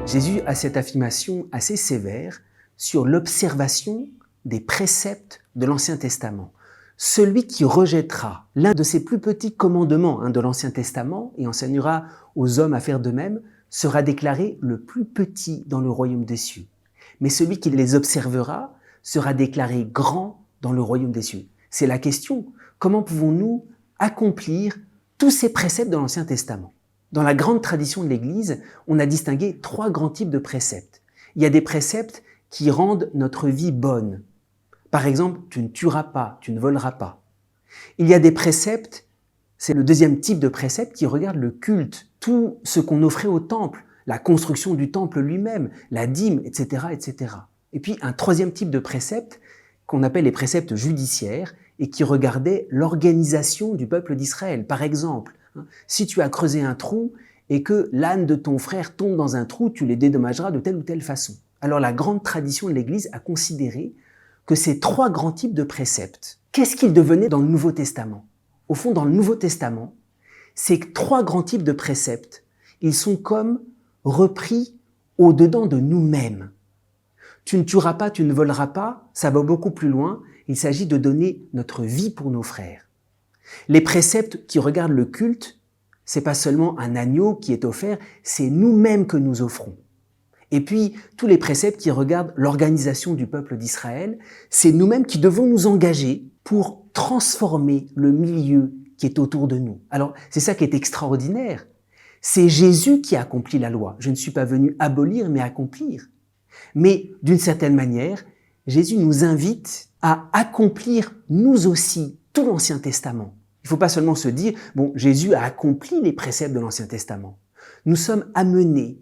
Jésus a cette affirmation assez sévère sur l'observation des préceptes de l'Ancien Testament. Celui qui rejettera l'un de ces plus petits commandements de l'Ancien Testament et enseignera aux hommes à faire de même sera déclaré le plus petit dans le royaume des cieux. Mais celui qui les observera sera déclaré grand dans le royaume des cieux. C'est la question. Comment pouvons-nous accomplir tous ces préceptes de l'Ancien Testament? Dans la grande tradition de l'Église, on a distingué 3 grands types de préceptes. Il y a des préceptes qui rendent notre vie bonne. Par exemple, tu ne tueras pas, tu ne voleras pas. Il y a des préceptes, c'est le deuxième type de précepte qui regarde le culte, tout ce qu'on offrait au temple, la construction du temple lui-même, la dîme, etc., etc. Et puis un troisième type de précepte qu'on appelle les préceptes judiciaires et qui regardait l'organisation du peuple d'Israël. Par exemple, si tu as creusé un trou et que l'âne de ton frère tombe dans un trou, tu les dédommageras de telle ou telle façon. Alors la grande tradition de l'Église a considéré que ces 3 grands types de préceptes, qu'est-ce qu'ils devenaient dans le Nouveau Testament? Au fond, dans le Nouveau Testament, ces 3 grands types de préceptes, ils sont comme repris au-dedans de nous-mêmes. Tu ne tueras pas, tu ne voleras pas, ça va beaucoup plus loin. Il s'agit de donner notre vie pour nos frères. Les préceptes qui regardent le culte, c'est pas seulement un agneau qui est offert, c'est nous-mêmes que nous offrons. Et puis, tous les préceptes qui regardent l'organisation du peuple d'Israël, c'est nous-mêmes qui devons nous engager pour transformer le milieu qui est autour de nous. Alors, c'est ça qui est extraordinaire. C'est Jésus qui a accompli la loi. Je ne suis pas venu abolir, mais accomplir. Mais d'une certaine manière, Jésus nous invite à accomplir nous aussi tout l'Ancien Testament. Il ne faut pas seulement se dire, bon, Jésus a accompli les préceptes de l'Ancien Testament. Nous sommes amenés,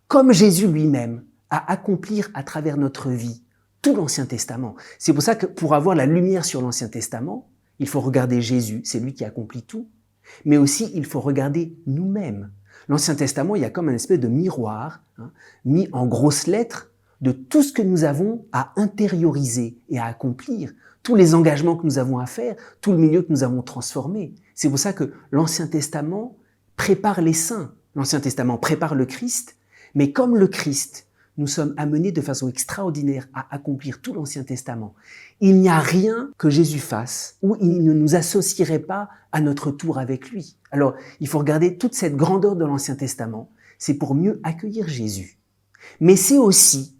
comme Jésus lui-même, à accomplir à travers notre vie tout l'Ancien Testament. C'est pour ça que pour avoir la lumière sur l'Ancien Testament, il faut regarder Jésus, c'est lui qui accomplit tout. Mais aussi, il faut regarder nous-mêmes. L'Ancien Testament, il y a comme un espèce de miroir, mis en grosses lettres, de tout ce que nous avons à intérioriser et à accomplir, tous les engagements que nous avons à faire, tout le milieu que nous avons transformé. C'est pour ça que l'Ancien Testament prépare les saints. L'Ancien Testament prépare le Christ, mais comme le Christ, nous sommes amenés de façon extraordinaire à accomplir tout l'Ancien Testament. Il n'y a rien que Jésus fasse où il ne nous associerait pas à notre tour avec lui. Alors, il faut regarder toute cette grandeur de l'Ancien Testament. C'est pour mieux accueillir Jésus. Mais c'est aussi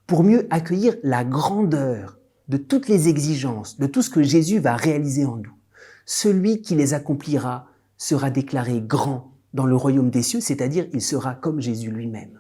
pour mieux accueillir la grandeur de toutes les exigences, de tout ce que Jésus va réaliser en nous. Celui qui les accomplira sera déclaré grand dans le royaume des cieux, c'est-à-dire il sera comme Jésus lui-même.